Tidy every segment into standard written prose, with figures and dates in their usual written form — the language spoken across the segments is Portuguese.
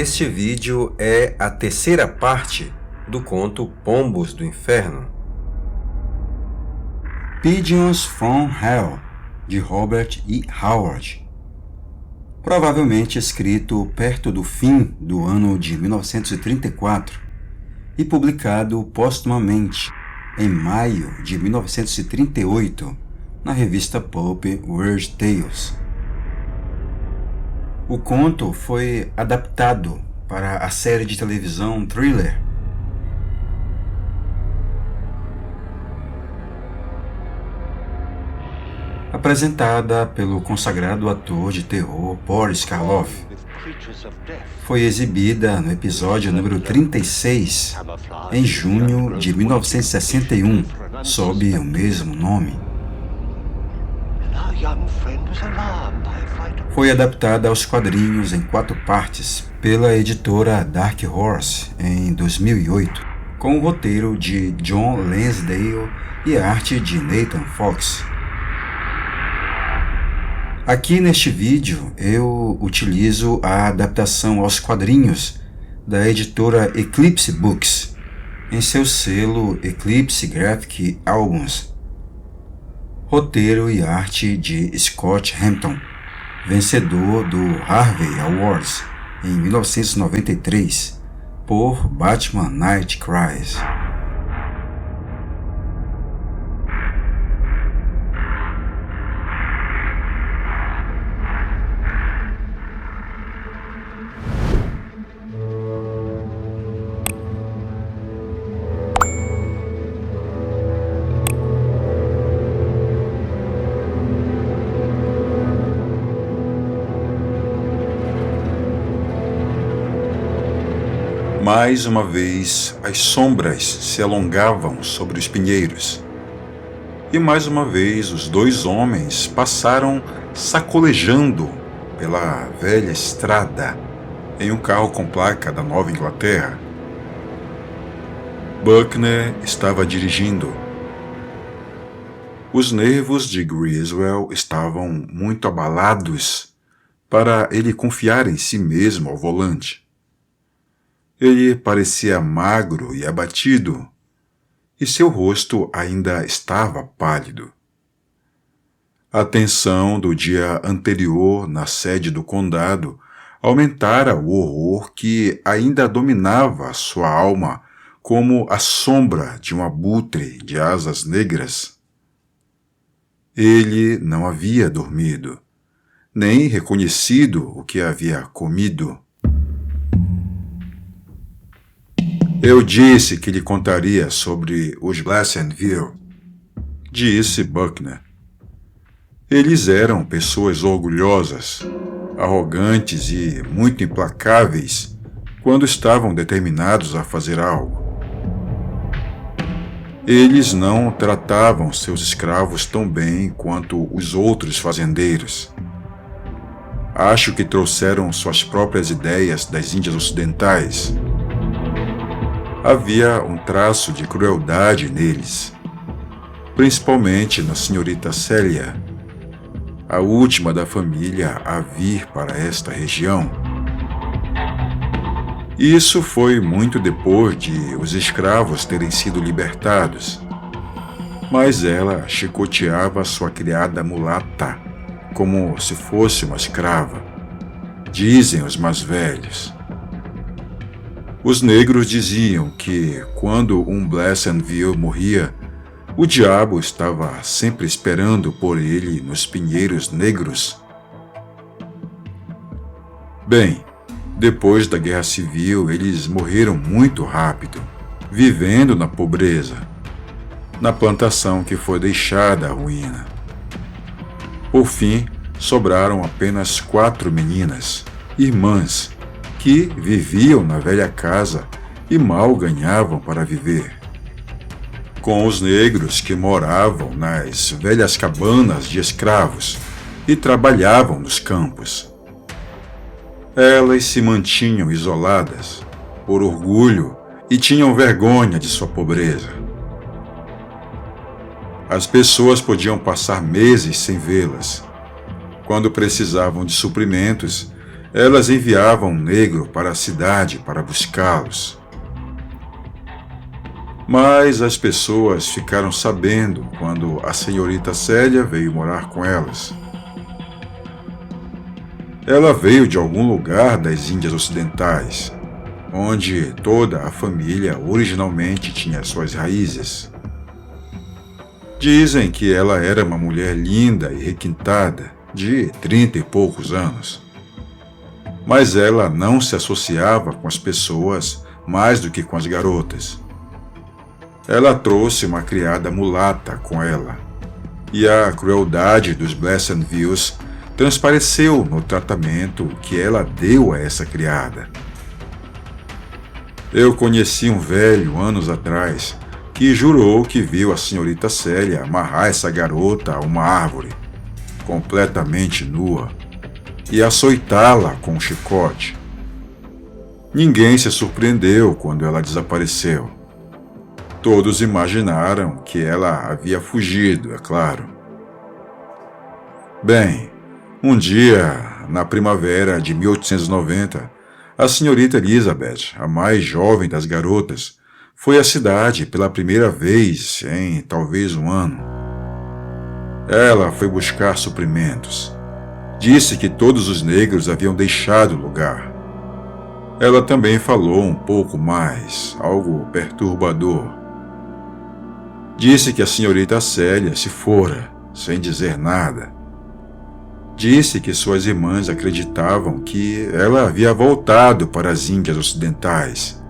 Este vídeo é a terceira parte do conto Pombos do Inferno. Pigeons from Hell, de Robert E. Howard. Provavelmente escrito perto do fim do ano de 1934 e publicado póstumamente em maio de 1938 na revista pulp Weird Tales. O conto foi adaptado para a série de televisão Thriller. Apresentada pelo consagrado ator de terror Boris Karloff. Foi exibida no episódio número 36, em junho de 1961, sob o mesmo nome. Foi adaptada aos quadrinhos em 4 partes pela editora Dark Horse em 2008, com o roteiro de John Lansdale e arte de Nathan Fox. Aqui neste vídeo eu utilizo a adaptação aos quadrinhos da editora Eclipse Books, em seu selo Eclipse Graphic Albums. Roteiro e arte de Scott Hampton, vencedor do Harvey Awards em 1993 por Batman Night Cries. Mais uma vez, as sombras se alongavam sobre os pinheiros. E mais uma vez, os 2 homens passaram sacolejando pela velha estrada em um carro com placa da Nova Inglaterra. Buckner estava dirigindo. Os nervos de Griswell estavam muito abalados para ele confiar em si mesmo ao volante. Ele parecia magro e abatido, e seu rosto ainda estava pálido. A tensão do dia anterior na sede do condado aumentara o horror que ainda dominava sua alma como a sombra de um abutre de asas negras. Ele não havia dormido, nem reconhecido o que havia comido. Eu disse que lhe contaria sobre os Pleasantville, disse Buckner. Eles eram pessoas orgulhosas, arrogantes e muito implacáveis quando estavam determinados a fazer algo. Eles não tratavam seus escravos tão bem quanto os outros fazendeiros. Acho que trouxeram suas próprias ideias das Índias Ocidentais. Havia um traço de crueldade neles, principalmente na senhorita Celia, a última da família a vir para esta região. Isso foi muito depois de os escravos terem sido libertados, mas ela chicoteava sua criada mulata como se fosse uma escrava, dizem os mais velhos. Os negros diziam que, quando um Pleasantville morria, o diabo estava sempre esperando por ele nos pinheiros negros. Bem, depois da Guerra Civil, eles morreram muito rápido, vivendo na pobreza, na plantação que foi deixada à ruína. Por fim, sobraram apenas 4 meninas, irmãs, que viviam na velha casa e mal ganhavam para viver. Com os negros que moravam nas velhas cabanas de escravos e trabalhavam nos campos. Elas se mantinham isoladas, por orgulho, e tinham vergonha de sua pobreza. As pessoas podiam passar meses sem vê-las. Quando precisavam de suprimentos, Elas enviavam um negro para a cidade para buscá-los. Mas as pessoas ficaram sabendo quando a senhorita Célia veio morar com elas. Ela veio de algum lugar das Índias Ocidentais, onde toda a família originalmente tinha suas raízes. Dizem que ela era uma mulher linda e requintada, de 30 e poucos anos. Mas ela não se associava com as pessoas mais do que com as garotas. Ela trouxe uma criada mulata com ela, e a crueldade dos Pleasantville's transpareceu no tratamento que ela deu a essa criada. Eu conheci um velho anos atrás que jurou que viu a senhorita Célia amarrar essa garota a uma árvore, completamente nua, e açoitá-la com um chicote. Ninguém se surpreendeu quando ela desapareceu. Todos imaginaram que ela havia fugido, é claro. Bem, um dia, na primavera de 1890, a senhorita Elizabeth, a mais jovem das garotas, foi à cidade pela primeira vez em talvez um ano. Ela foi buscar suprimentos. Disse que todos os negros haviam deixado o lugar. Ela também falou um pouco mais, algo perturbador. Disse que a senhorita Célia se fora, sem dizer nada. Disse que suas irmãs acreditavam que ela havia voltado para as Índias Ocidentais,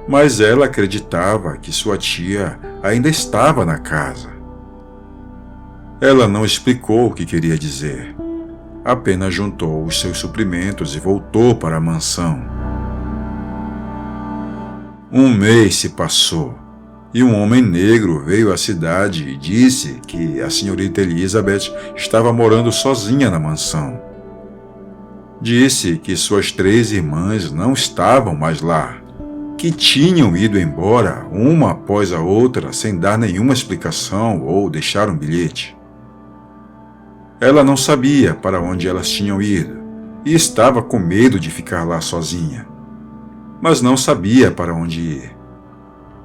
mas ela acreditava que sua tia ainda estava na casa. Ela não explicou o que queria dizer, apenas juntou os seus suprimentos e voltou para a mansão. Um mês se passou. E um homem negro veio à cidade e disse que a senhorita Elizabeth estava morando sozinha na mansão. Disse que suas 3 irmãs não estavam mais lá, que tinham ido embora uma após a outra sem dar nenhuma explicação ou deixar um bilhete. Ela não sabia para onde elas tinham ido e estava com medo de ficar lá sozinha, mas não sabia para onde ir.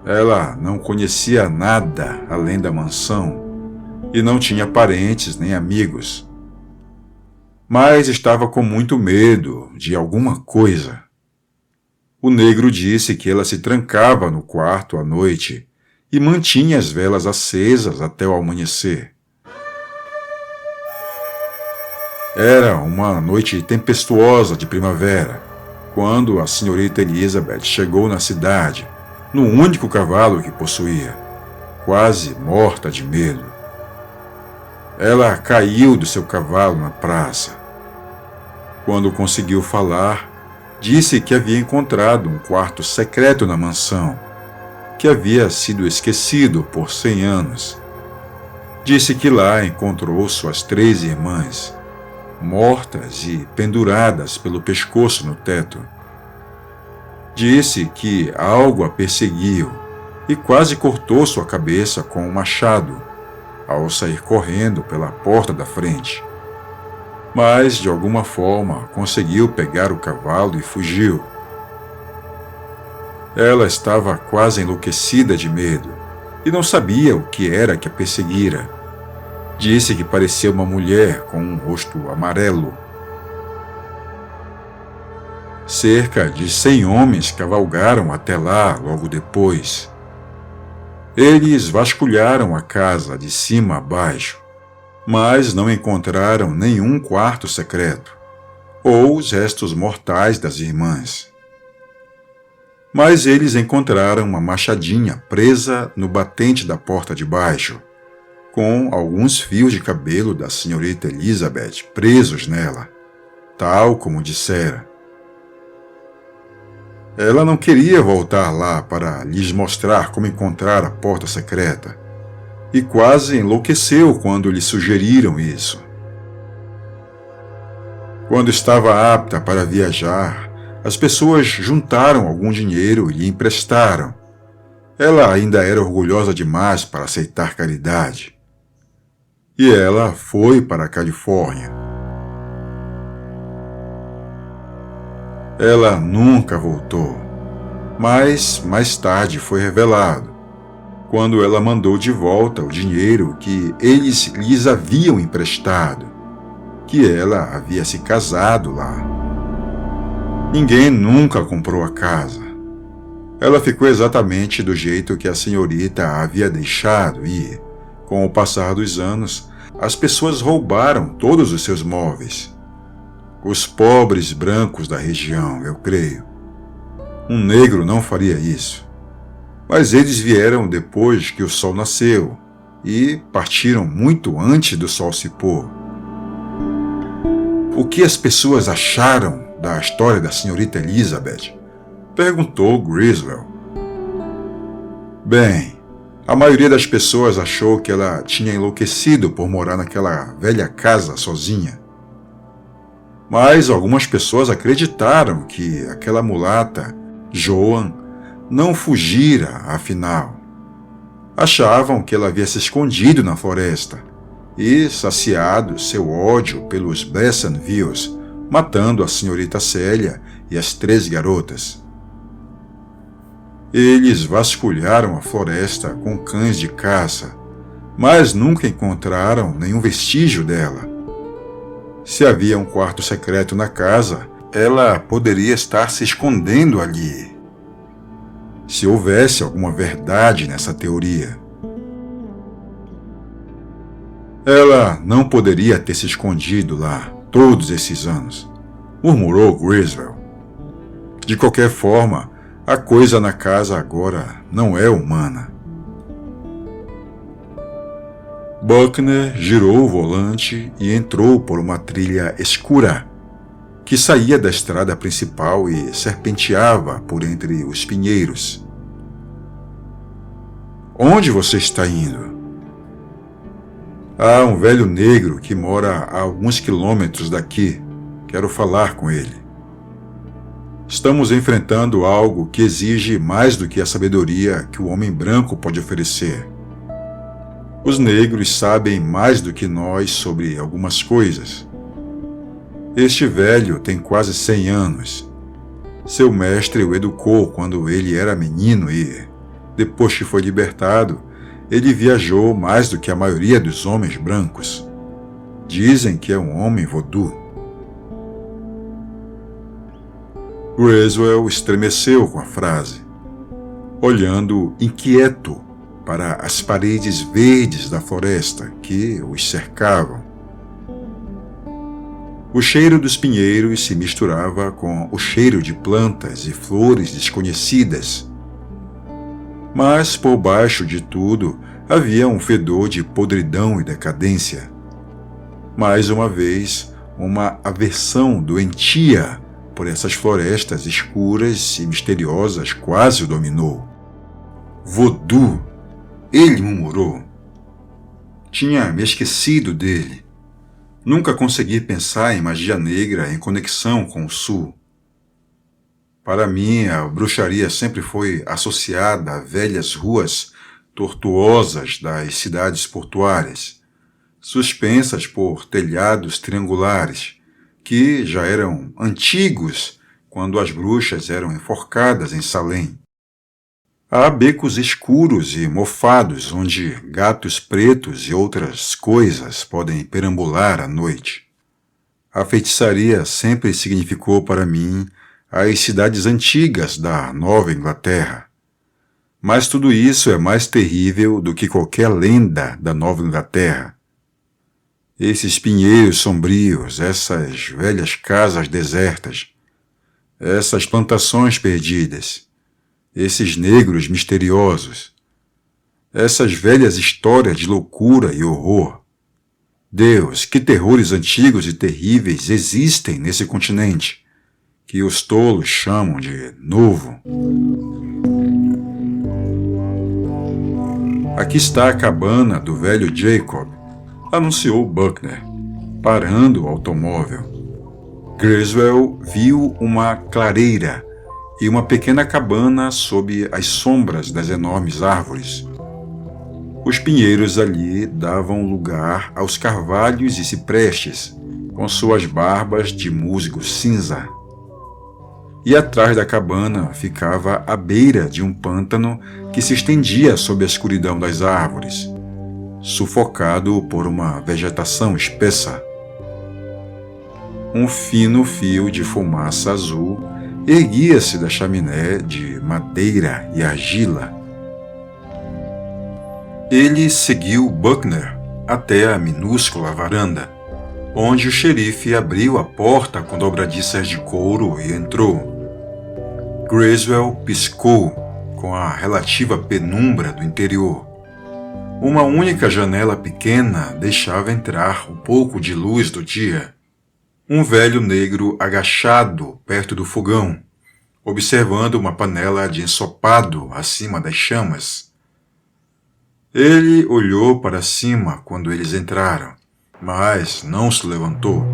Ela não conhecia nada além da mansão e não tinha parentes nem amigos. Mas estava com muito medo de alguma coisa. O negro disse que ela se trancava no quarto à noite e mantinha as velas acesas até o amanhecer. Era uma noite tempestuosa de primavera, quando a senhorita Elizabeth chegou na cidade, no único cavalo que possuía, quase morta de medo. Ela caiu do seu cavalo na praça. Quando conseguiu falar, disse que havia encontrado um quarto secreto na mansão, que havia sido esquecido por 100 anos. Disse que lá encontrou suas 3 irmãs, mortas e penduradas pelo pescoço no teto. Disse que algo a perseguiu e quase cortou sua cabeça com um machado ao sair correndo pela porta da frente. Mas, de alguma forma, conseguiu pegar o cavalo e fugiu. Ela estava quase enlouquecida de medo e não sabia o que era que a perseguira. Disse que parecia uma mulher com um rosto amarelo. Cerca de 100 homens cavalgaram até lá logo depois. Eles vasculharam a casa de cima a baixo, mas não encontraram nenhum quarto secreto, ou os restos mortais das irmãs. Mas eles encontraram uma machadinha presa no batente da porta de baixo, com alguns fios de cabelo da senhorita Elizabeth presos nela, tal como dissera. Ela não queria voltar lá para lhes mostrar como encontrar a porta secreta, e quase enlouqueceu quando lhe sugeriram isso. Quando estava apta para viajar, as pessoas juntaram algum dinheiro e lhe emprestaram. Ela ainda era orgulhosa demais para aceitar caridade. E ela foi para a Califórnia. Ela nunca voltou, mas mais tarde foi revelado, quando ela mandou de volta o dinheiro que eles lhes haviam emprestado, que ela havia se casado lá. Ninguém nunca comprou a casa. Ela ficou exatamente do jeito que a senhorita a havia deixado e, com o passar dos anos, as pessoas roubaram todos os seus móveis. Os pobres brancos da região, eu creio. Um negro não faria isso. Mas eles vieram depois que o sol nasceu e partiram muito antes do sol se pôr. O que as pessoas acharam da história da senhorita Elizabeth? Perguntou Griswell. Bem, a maioria das pessoas achou que ela tinha enlouquecido por morar naquela velha casa sozinha. Mas algumas pessoas acreditaram que aquela mulata, Joan, não fugira, afinal. Achavam que ela havia se escondido na floresta e saciado seu ódio pelos Bessenvilles, matando a senhorita Célia e as 3 garotas. Eles vasculharam a floresta com cães de caça, mas nunca encontraram nenhum vestígio dela. Se havia um quarto secreto na casa, ela poderia estar se escondendo ali. Se houvesse alguma verdade nessa teoria. Ela não poderia ter se escondido lá todos esses anos, murmurou Griswell. De qualquer forma, a coisa na casa agora não é humana. Buckner girou o volante e entrou por uma trilha escura que saía da estrada principal e serpenteava por entre os pinheiros. Onde você está indo? Há um velho negro que mora a alguns quilômetros daqui. Quero falar com ele. Estamos enfrentando algo que exige mais do que a sabedoria que o homem branco pode oferecer. Os negros sabem mais do que nós sobre algumas coisas. Este velho tem quase 100 anos. Seu mestre o educou quando ele era menino e, depois que foi libertado, ele viajou mais do que a maioria dos homens brancos. Dizem que é um homem voodoo. Griswell estremeceu com a frase, olhando inquieto para as paredes verdes da floresta que os cercavam. O cheiro dos pinheiros se misturava com o cheiro de plantas e flores desconhecidas. Mas, por baixo de tudo, havia um fedor de podridão e decadência. Mais uma vez, uma aversão doentia por essas florestas escuras e misteriosas quase o dominou. Voodoo, ele murmurou. Tinha me esquecido dele. Nunca consegui pensar em magia negra em conexão com o sul. Para mim, a bruxaria sempre foi associada a velhas ruas tortuosas das cidades portuárias, suspensas por telhados triangulares, que já eram antigos quando as bruxas eram enforcadas em Salem. Há becos escuros e mofados onde gatos pretos e outras coisas podem perambular à noite. A feitiçaria sempre significou para mim as cidades antigas da Nova Inglaterra. Mas tudo isso é mais terrível do que qualquer lenda da Nova Inglaterra. Esses pinheiros sombrios, essas velhas casas desertas, essas plantações perdidas, esses negros misteriosos, essas velhas histórias de loucura e horror. Deus, que terrores antigos e terríveis existem nesse continente, que os tolos chamam de novo. Aqui está a cabana do velho Jacob, anunciou Buckner, parando o automóvel. Griswell viu uma clareira e uma pequena cabana sob as sombras das enormes árvores. Os pinheiros ali davam lugar aos carvalhos e ciprestes, com suas barbas de musgo cinza. e atrás da cabana ficava a beira de um pântano que se estendia sob a escuridão das árvores, sufocado por uma vegetação espessa. Um fino fio de fumaça azul erguia-se da chaminé de madeira e argila. Ele seguiu Buckner até a minúscula varanda, onde o xerife abriu a porta com dobradiças de couro e entrou. Griswell piscou com a relativa penumbra do interior. Uma única janela pequena deixava entrar um pouco de luz do dia. Um velho negro agachado perto do fogão, observando uma panela de ensopado acima das chamas. Ele olhou para cima quando eles entraram, mas não se levantou.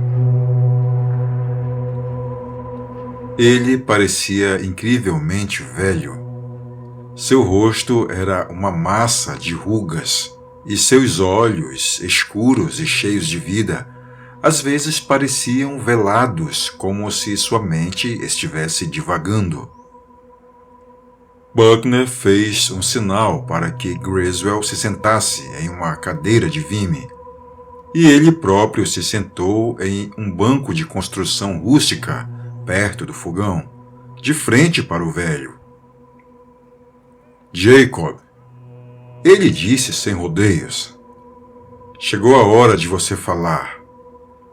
Ele parecia incrivelmente velho. Seu rosto era uma massa de rugas, e seus olhos, escuros e cheios de vida, às vezes pareciam velados, como se sua mente estivesse divagando. Buckner fez um sinal para que Griswell se sentasse em uma cadeira de vime, e ele próprio se sentou em um banco de construção rústica perto do fogão, de frente para o velho. Jacob, ele disse sem rodeios, chegou a hora de você falar.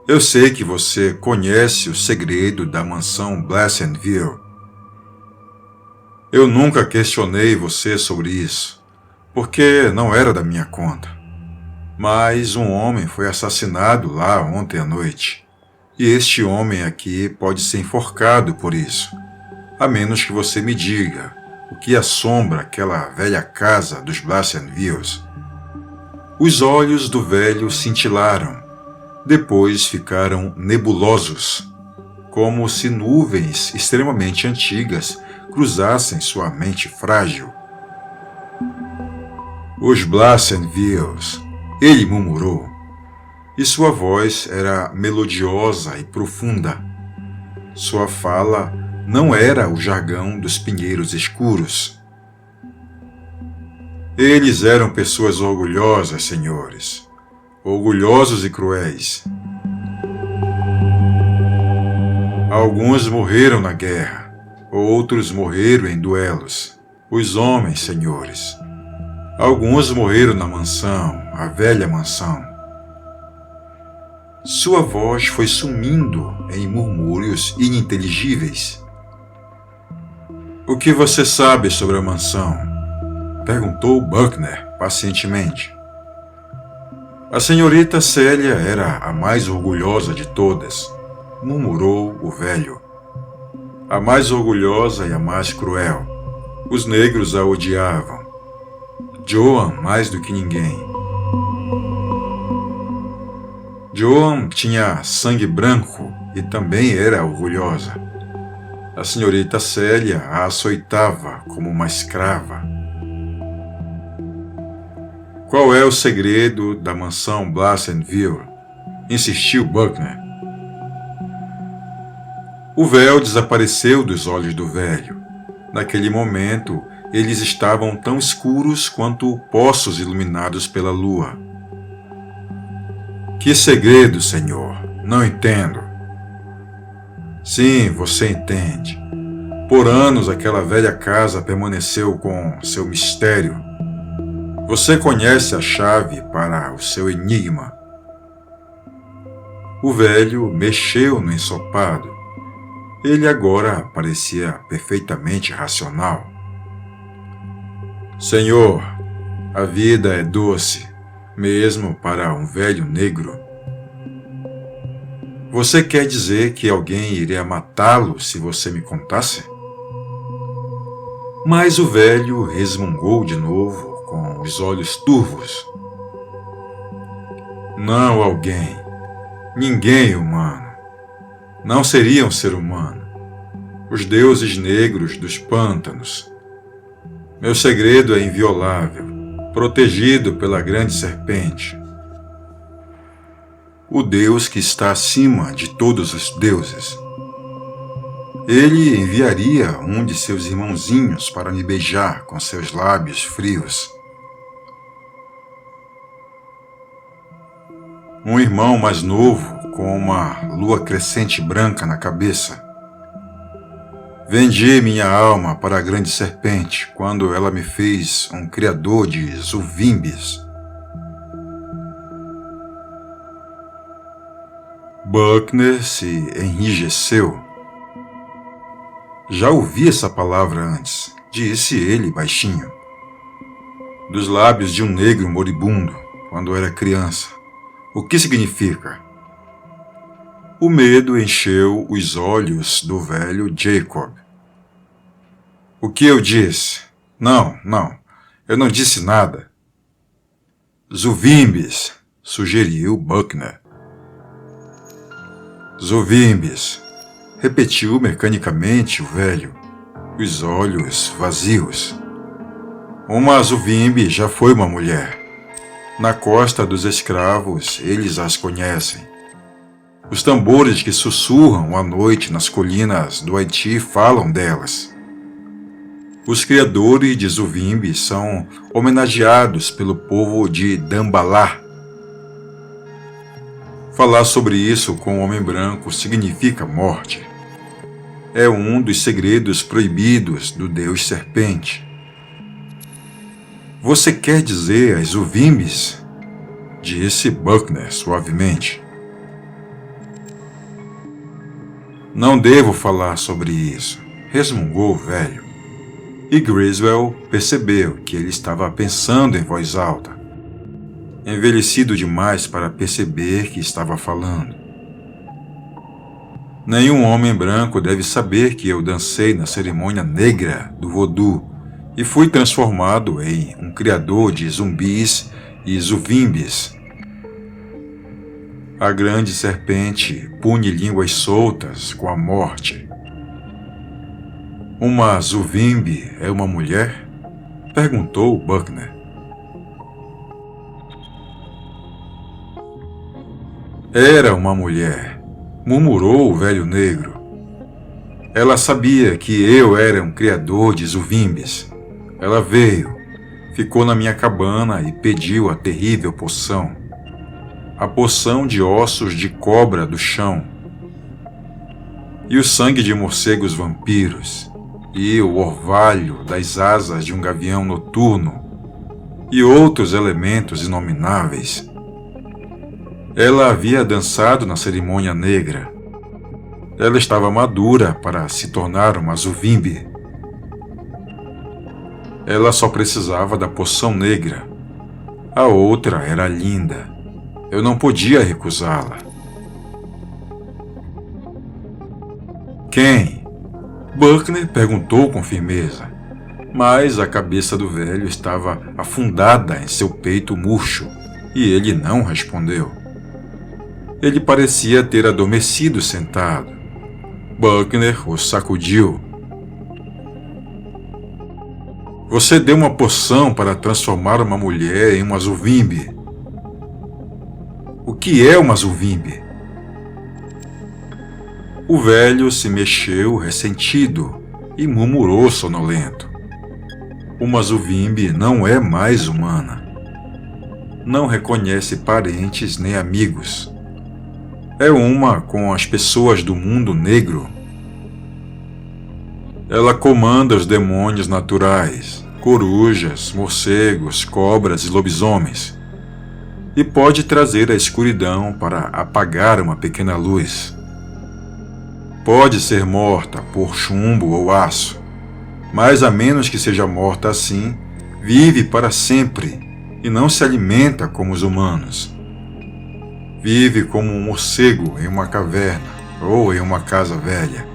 Eu sei que você conhece o segredo da mansão Pleasantville. Eu nunca questionei você sobre isso, porque não era da minha conta. Mas um homem foi assassinado lá ontem à noite, e este homem aqui pode ser enforcado por isso, a menos que você me diga o que assombra aquela velha casa dos Pleasantville. Os olhos do velho cintilaram, depois ficaram nebulosos, como se nuvens extremamente antigas cruzassem sua mente frágil. Os Pleasantville, ele murmurou, e sua voz era melodiosa e profunda. Sua fala não era o jargão dos pinheiros escuros. Eles eram pessoas orgulhosas, senhores, orgulhosos e cruéis. Alguns morreram na guerra, outros morreram em duelos. Os homens, senhores. Alguns morreram na mansão, a velha mansão. Sua voz foi sumindo em murmúrios ininteligíveis. O que você sabe sobre a mansão? Perguntou Buckner pacientemente. A senhorita Célia era a mais orgulhosa de todas, murmurou o velho. A mais orgulhosa e a mais cruel. Os negros a odiavam. Joan mais do que ninguém. Joan tinha sangue branco e também era orgulhosa. A senhorita Célia a açoitava como uma escrava. Qual é o segredo da mansão Pleasantville? Insistiu Buckner. O véu desapareceu dos olhos do velho. Naquele momento, eles estavam tão escuros quanto poços iluminados pela lua. Que segredo, senhor? Não entendo. Sim, você entende. Por anos aquela velha casa permaneceu com seu mistério. Você conhece a chave para o seu enigma. O velho mexeu no ensopado. Ele agora parecia perfeitamente racional. Senhor, a vida é doce, mesmo para um velho negro. Você quer dizer que alguém iria matá-lo se você me contasse? Mas o velho resmungou de novo, com os olhos turvos. Não alguém. Ninguém humano. Não seria um ser humano. Os deuses negros dos pântanos. Meu segredo é inviolável, protegido pela grande serpente. O Deus que está acima de todos os deuses. Ele enviaria um de seus irmãozinhos para me beijar com seus lábios frios. Um irmão mais novo, com uma lua crescente branca na cabeça. Vendi minha alma para a grande serpente quando ela me fez um criador de Zuvimbis. Buckner se enrijeceu. Já ouvi essa palavra antes, disse ele baixinho. Dos lábios de um negro moribundo, quando era criança. O que significa? O medo encheu os olhos do velho Jacob. O que eu disse? Não, eu não disse nada. Zuvimbis, sugeriu Buckner. Zuvimbis, repetiu mecanicamente o velho, os olhos vazios. Uma Zuvimbi já foi uma mulher. Na costa dos escravos, eles as conhecem. Os tambores que sussurram à noite nas colinas do Haiti falam delas. Os criadores de Zuvimbi são homenageados pelo povo de Dambalá. Falar sobre isso com o homem branco significa morte. É um dos segredos proibidos do Deus Serpente. Você quer dizer as Zuvimbis? Disse Buckner suavemente. Não devo falar sobre isso, resmungou o velho. E Griswell percebeu que ele estava pensando em voz alta. Envelhecido demais para perceber que estava falando. Nenhum homem branco deve saber que eu dancei na cerimônia negra do voodoo e fui transformado em um criador de zumbis e zuvimbis. A grande serpente pune línguas soltas com a morte. Uma Zuvimbi é uma mulher? Perguntou Buckner. Era uma mulher, murmurou o velho negro. Ela sabia que eu era um criador de Zuvimbis. Ela veio, ficou na minha cabana e pediu a terrível poção. A poção de ossos de cobra do chão. E o sangue de morcegos vampiros. E o orvalho das asas de um gavião noturno. E outros elementos inomináveis. Ela havia dançado na cerimônia negra. Ela estava madura para se tornar uma Zuvimbi. Ela só precisava da poção negra. A outra era linda. Eu não podia recusá-la. Quem? Buckner perguntou com firmeza, mas a cabeça do velho estava afundada em seu peito murcho e ele não respondeu. Ele parecia ter adormecido sentado. Buckner o sacudiu. Você deu uma poção para transformar uma mulher em uma Zuvimbi. O que é uma Zuvimbi? O velho se mexeu ressentido e murmurou sonolento. Uma Zuvimbi não é mais humana. Não reconhece parentes nem amigos. É uma com as pessoas do mundo negro. Ela comanda os demônios naturais, corujas, morcegos, cobras e lobisomens, e pode trazer a escuridão para apagar uma pequena luz. Pode ser morta por chumbo ou aço, mas a menos que seja morta assim, vive para sempre e não se alimenta como os humanos. Vive como um morcego em uma caverna ou em uma casa velha.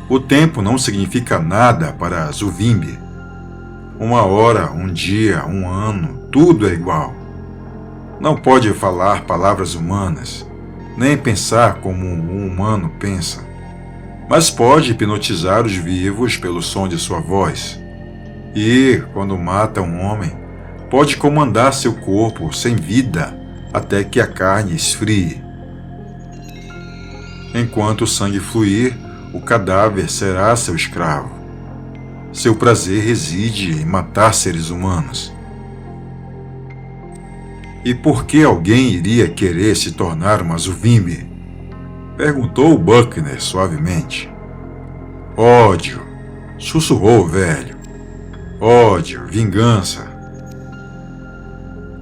O tempo não significa nada para Zuvimbi. Uma hora, um dia, um ano, tudo é igual. Não pode falar palavras humanas, nem pensar como um humano pensa, mas pode hipnotizar os vivos pelo som de sua voz. E, quando mata um homem, pode comandar seu corpo sem vida até que a carne esfrie. Enquanto o sangue fluir, o cadáver será seu escravo. Seu prazer reside em matar seres humanos. E por que alguém iria querer se tornar uma Zuvimbi? Perguntou Buckner suavemente. Ódio, sussurrou o velho. Ódio, vingança.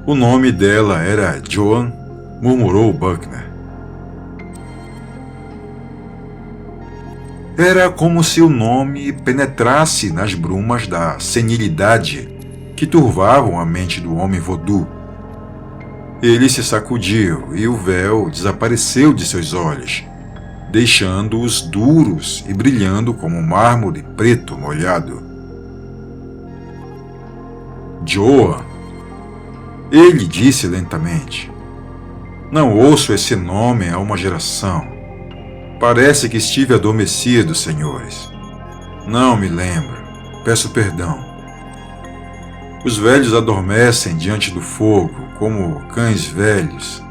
O nome dela era Joan, murmurou Buckner. Era como se o nome penetrasse nas brumas da senilidade que turvavam a mente do homem voodoo. Ele se sacudiu e o véu desapareceu de seus olhos, deixando-os duros e brilhando como mármore preto molhado. Joan, ele disse lentamente. Não ouço esse nome há uma geração. Parece que estive adormecido, senhores. Não me lembro. Peço perdão. Os velhos adormecem diante do fogo, como cães velhos.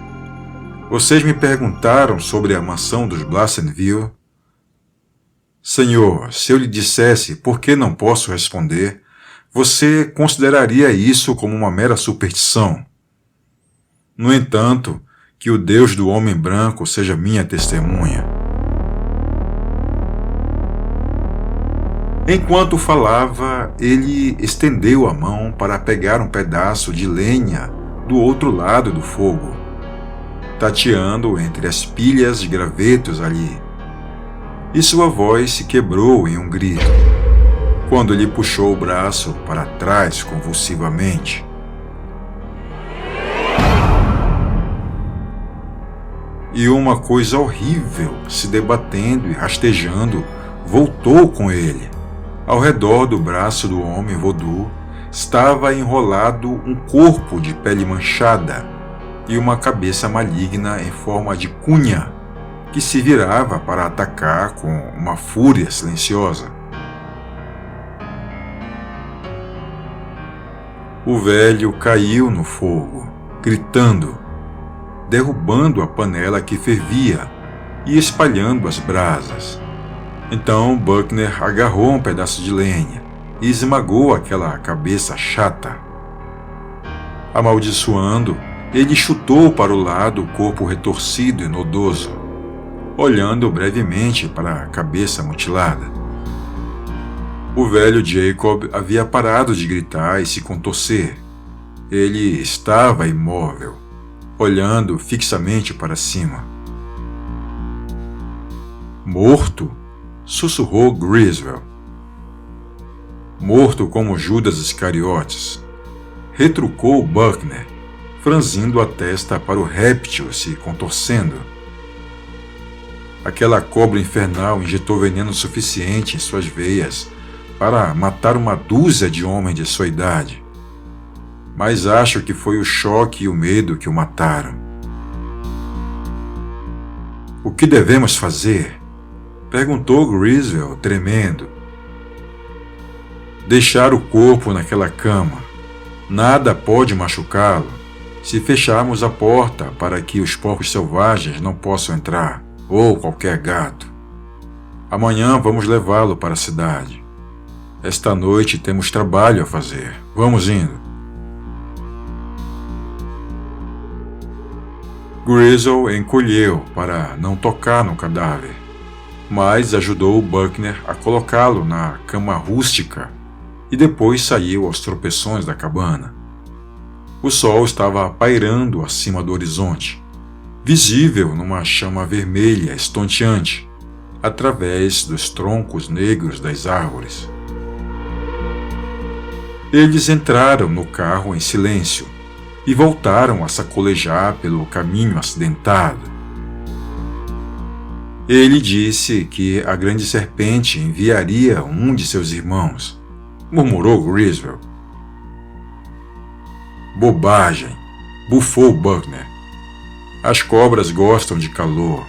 Vocês me perguntaram sobre a mansão dos Blassenville? Senhor, se eu lhe dissesse por que não posso responder, você consideraria isso como uma mera superstição. No entanto, que o Deus do homem branco seja minha testemunha. Enquanto falava, ele estendeu a mão para pegar um pedaço de lenha do outro lado do fogo, tateando entre as pilhas de gravetos ali. E sua voz se quebrou em um grito, quando ele puxou o braço para trás convulsivamente. E uma coisa horrível, se debatendo e rastejando, voltou com ele. Ao redor do braço do homem voodoo estava enrolado um corpo de pele manchada e uma cabeça maligna em forma de cunha que se virava para atacar com uma fúria silenciosa. O velho caiu no fogo, gritando, derrubando a panela que fervia e espalhando as brasas. Então Buckner agarrou um pedaço de lenha e esmagou aquela cabeça chata. Amaldiçoando, ele chutou para o lado o corpo retorcido e nodoso, olhando brevemente para a cabeça mutilada. O velho Jacob havia parado de gritar e se contorcer. Ele estava imóvel, olhando fixamente para cima. Morto? Sussurrou Griswell. Morto como Judas Iscariotes, retrucou Buckner, franzindo a testa para o réptil se contorcendo. Aquela cobra infernal injetou veneno suficiente em suas veias para matar uma dúzia de homens de sua idade. Mas acho que foi o choque e o medo que o mataram. O que devemos fazer? Perguntou Griswell, tremendo. Deixar o corpo naquela cama. Nada pode machucá-lo se fecharmos a porta para que os porcos selvagens não possam entrar, ou qualquer gato. Amanhã vamos levá-lo para a cidade. Esta noite temos trabalho a fazer. Vamos indo. Griswell encolheu para não tocar no cadáver, mas ajudou Buckner a colocá-lo na cama rústica e depois saiu aos tropeções da cabana. O sol estava pairando acima do horizonte, visível numa chama vermelha estonteante, através dos troncos negros das árvores. Eles entraram no carro em silêncio e voltaram a sacolejar pelo caminho acidentado. Ele disse que a grande serpente enviaria um de seus irmãos, murmurou Griswell. Bobagem, bufou Buckner. As cobras gostam de calor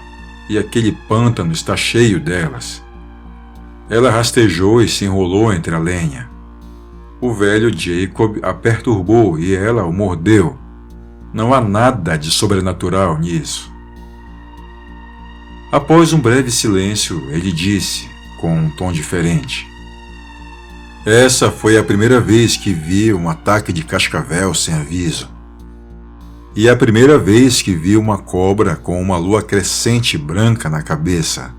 e aquele pântano está cheio delas. Ela rastejou e se enrolou entre a lenha. O velho Jacob a perturbou e ela o mordeu. Não há nada de sobrenatural nisso. Após um breve silêncio, ele disse, com um tom diferente: essa foi a primeira vez que vi um ataque de cascavel sem aviso. E a primeira vez que vi uma cobra com uma lua crescente branca na cabeça.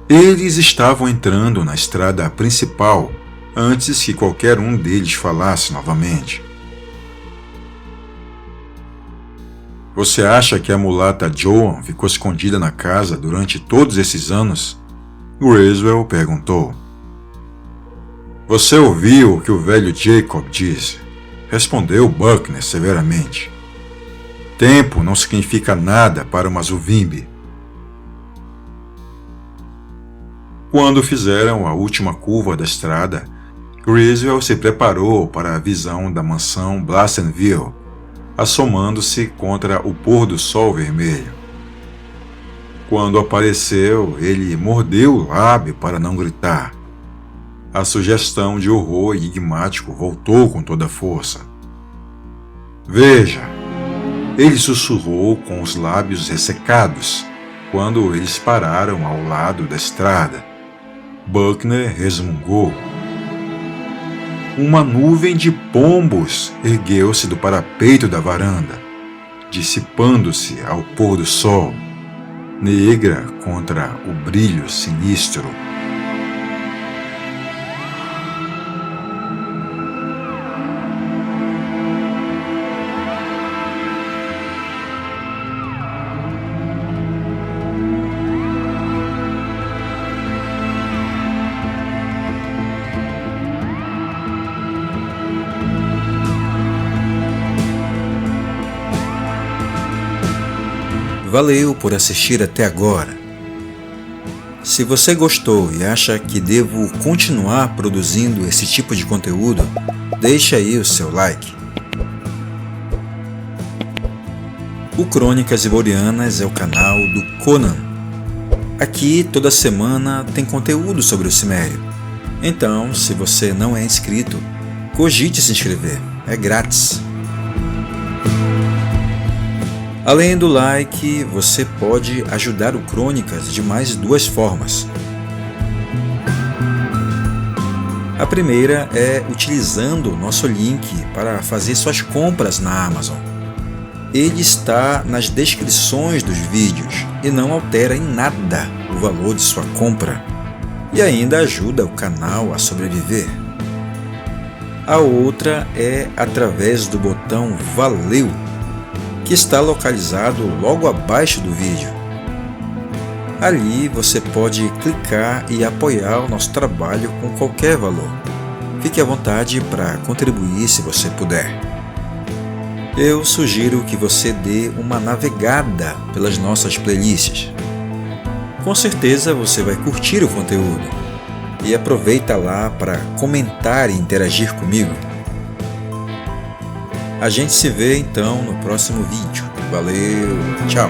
Eles estavam entrando na estrada principal antes que qualquer um deles falasse novamente. Você acha que a mulata Joan ficou escondida na casa durante todos esses anos? Griswell perguntou. Você ouviu o que o velho Jacob disse? Respondeu Buckner severamente. Tempo não significa nada para uma Zuvimbi. Quando fizeram a última curva da estrada, Griswell se preparou para a visão da mansão Blassenville, assomando-se contra o pôr do sol vermelho. Quando apareceu, ele mordeu o lábio para não gritar. A sugestão de horror enigmático voltou com toda a força. Veja, ele sussurrou com os lábios ressecados quando eles pararam ao lado da estrada. Buckner resmungou. Uma nuvem de pombos ergueu-se do parapeito da varanda, dissipando-se ao pôr do sol, negra contra o brilho sinistro. Valeu por assistir até agora. Se você gostou e acha que devo continuar produzindo esse tipo de conteúdo, deixa aí o seu like. O Crônicas Ivorianas é o canal do Conan. Aqui toda semana tem conteúdo sobre o Cimério. Então, se você não é inscrito, cogite se inscrever, é grátis. Além do like, você pode ajudar o Crônicas de mais duas formas. A primeira é utilizando o nosso link para fazer suas compras na Amazon. Ele está nas descrições dos vídeos e não altera em nada o valor de sua compra e ainda ajuda o canal a sobreviver. A outra é através do botão Valeu, que está localizado logo abaixo do vídeo. Ali você pode clicar e apoiar o nosso trabalho com qualquer valor. Fique à vontade para contribuir se você puder. Eu sugiro que você dê uma navegada pelas nossas playlists. Com certeza você vai curtir o conteúdo. E aproveita lá para comentar e interagir comigo. A gente se vê então no próximo vídeo. Valeu, tchau!